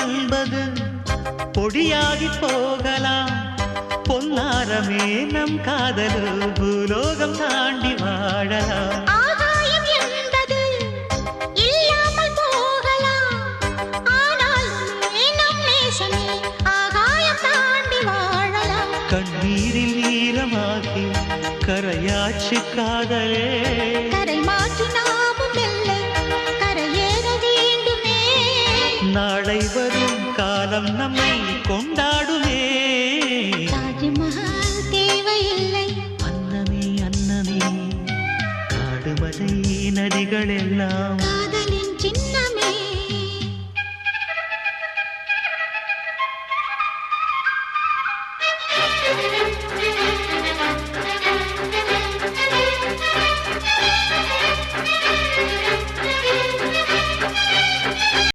என்பது பொடியாகி போகலாம். பொன்னாரமே நம் காதல் பூலோகம் தாண்டி வாழலாம். ஆகாயம் என்பது இல்லாமல் போகலாம். ஆனால் நம் நேசமே ஆகாயம் தாண்டி வாழலாம். கண்ணீரில் ஈரமாகி கரையாச்சு காதலே. கரை மாற்றி நாமும் இல்லை கரையேற வேண்டுமே. நாளை வரும் காலம் நம்மை கொண்டாடுமே. தாஜ்மஹால் தேவையில்லை அன்னமே அன்னமே காடுமலை நதிகள் எல்லாம்